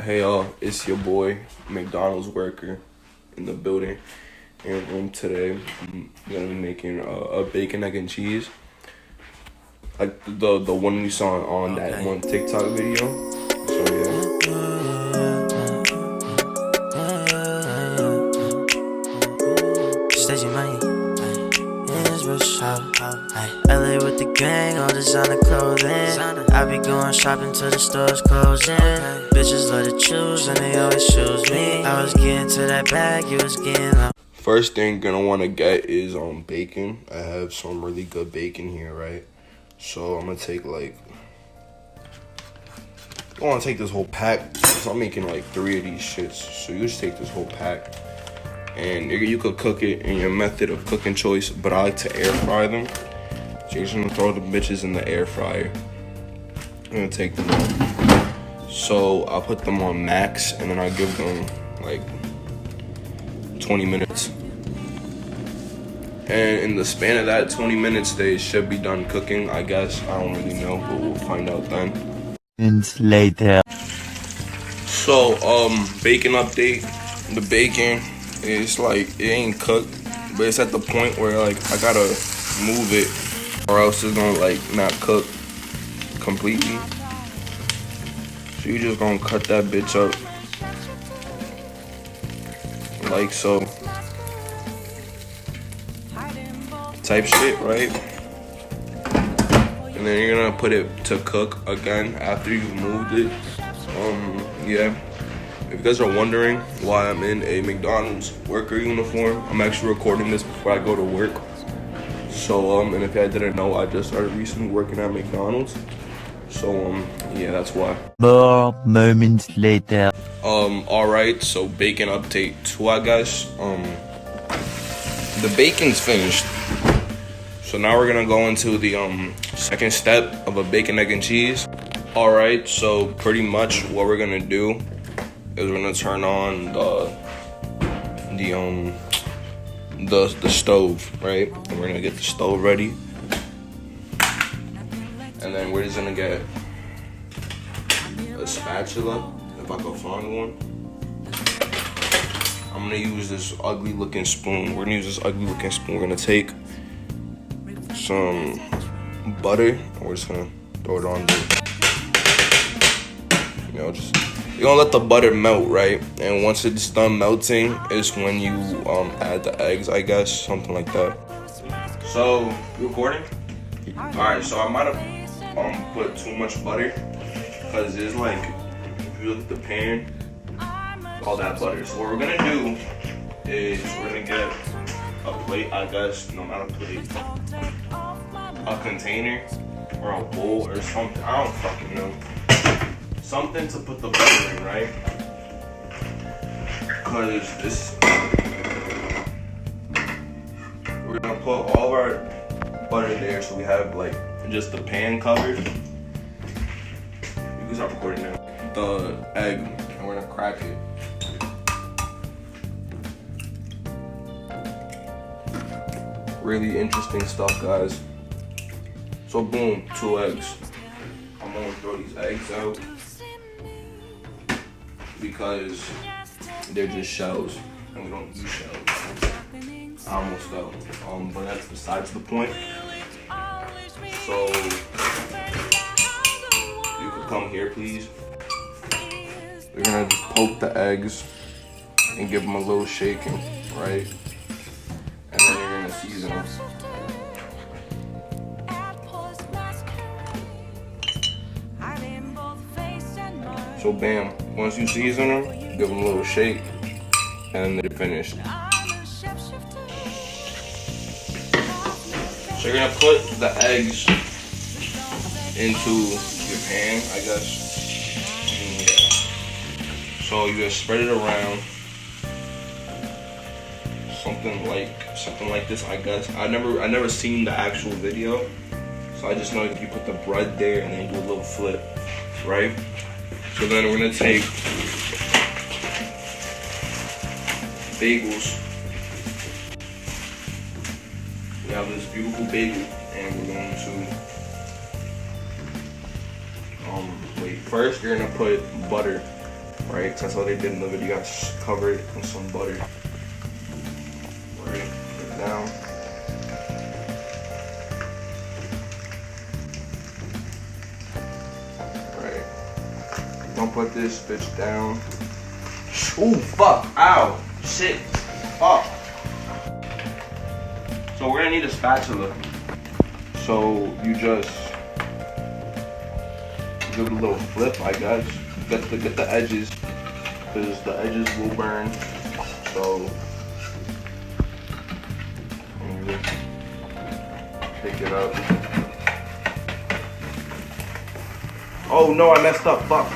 Hey y'all, it's your boy, McDonald's worker in the building. And today I'm gonna be making a bacon, egg, and cheese. Like the one we saw on that one TikTok video. So yeah. LA with the gang, all designer clothing. I be going shopping till the stores closing. Bitches love to choose and they always choose me. I was getting to that bag, you was getting up. First thing gonna want to get is bacon. I have some really good bacon here, right? So I'm gonna take I want to take this whole pack. So I'm making like 3 of these shits. So you just take this whole pack. And you could cook it in your method of cooking choice, but I like to air fry them. So you're just gonna throw the bitches in the air fryer. I'm gonna take them out. So I'll put them on max, and then I give them like 20 minutes. And in the span of that 20 minutes, they should be done cooking, I guess. I don't really know, but we'll find out then. Later. So, bacon update. The bacon is like, it ain't cooked, but it's at the point where like I gotta move it or else it's gonna like not cook completely. So you just gonna cut that bitch up like so. Type shit, right? And then you're gonna put it to cook again after you've moved it. Yeah. If you guys are wondering why I'm in a McDonald's worker uniform, I'm actually recording this before I go to work. So, and if I didn't know, I just started recently working at McDonald's. So, yeah, that's why. More moments later. Alright, so bacon update 2, I guess. The bacon's finished. So now we're gonna go into the second step of a bacon, egg, and cheese. Alright, so pretty much what we're gonna do is we're gonna turn on the stove, right? And we're gonna get the stove ready. And then we're just gonna get a spatula, if I can find one. I'm gonna use this ugly looking spoon. We're gonna take some butter and we're just gonna throw it on there. You're gonna let the butter melt, right? And once it's done melting is when you add the eggs, I guess, something like that. So, you recording? Alright, so I might have put too much butter because it's like, if you look at the pan, all that butter. So what we're gonna do is we're gonna get a plate, I guess, no, not a plate, a container or a bowl or something, I don't fucking know. Something to put the butter in, right? Because we're gonna put all of our butter there so we have like just the pan covered. You can start recording now. The egg, and we're gonna crack it. Really interesting stuff, guys. So boom, 2 eggs. I'm gonna throw these eggs out because they're just shells and we don't use shells. I almost fell, but that's besides the point. So you could come here, please. We're gonna just poke the eggs and give them a little shaking, right? And then you're gonna season them. So bam, once you season them, give them a little shake, and they're finished. So you're gonna put the eggs into your pan, I guess. Yeah. So you just spread it around. Something like this, I guess. I never seen the actual video, so I just know if you put the bread there and then do a little flip, right? So then we're gonna take bagels. We have this beautiful bagel, and we're going to wait. First, you're gonna put butter right? 'Cause that's all they did in the video. You guys cover it in some butter. Right, put it down. Right. Don't put this bitch down. Ooh, fuck, ow, shit, fuck. So we're gonna need a spatula. So you just give it a little flip, I guess. Get the edges, because the edges will burn. So you just pick it up. Oh no, I messed up. Fuck.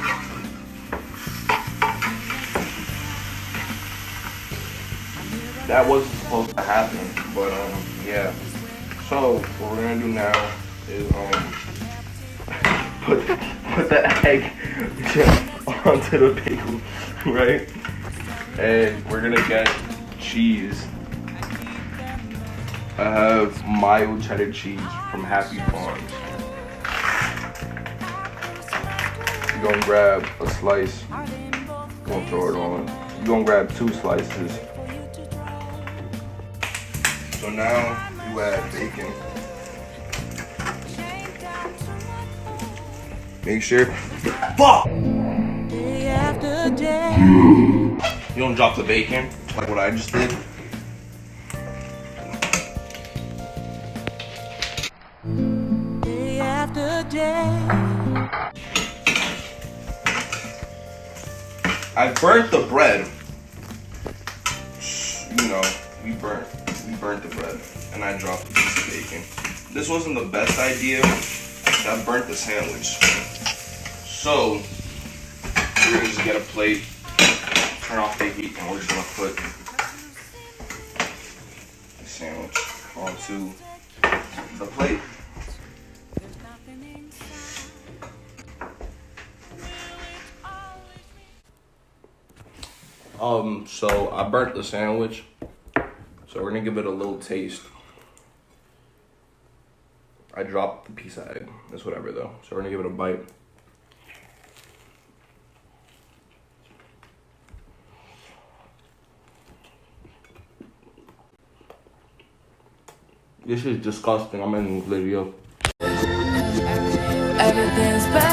That wasn't supposed to happen, but yeah. So what we're gonna do now is put the egg onto the bagel, right? And we're gonna get cheese. I have mild cheddar cheese from Happy Farms. You're gonna grab a slice. Don't throw it on. You're gonna grab 2 slices. So now you add bacon. Make sure. Fuck! You don't drop the bacon like what I just did. Day after day. I burnt the bread. You know, we burnt the bread, and I dropped a piece of bacon. This wasn't the best idea. I burnt the sandwich. So we're gonna just get a plate, turn off the heat, and we're just gonna put the sandwich onto the plate. So I burnt the sandwich, so we're gonna give it a little taste. I dropped the piece of egg. It's whatever though. So we're gonna give it a bite. This is disgusting. I'm ending the video. Everything's better.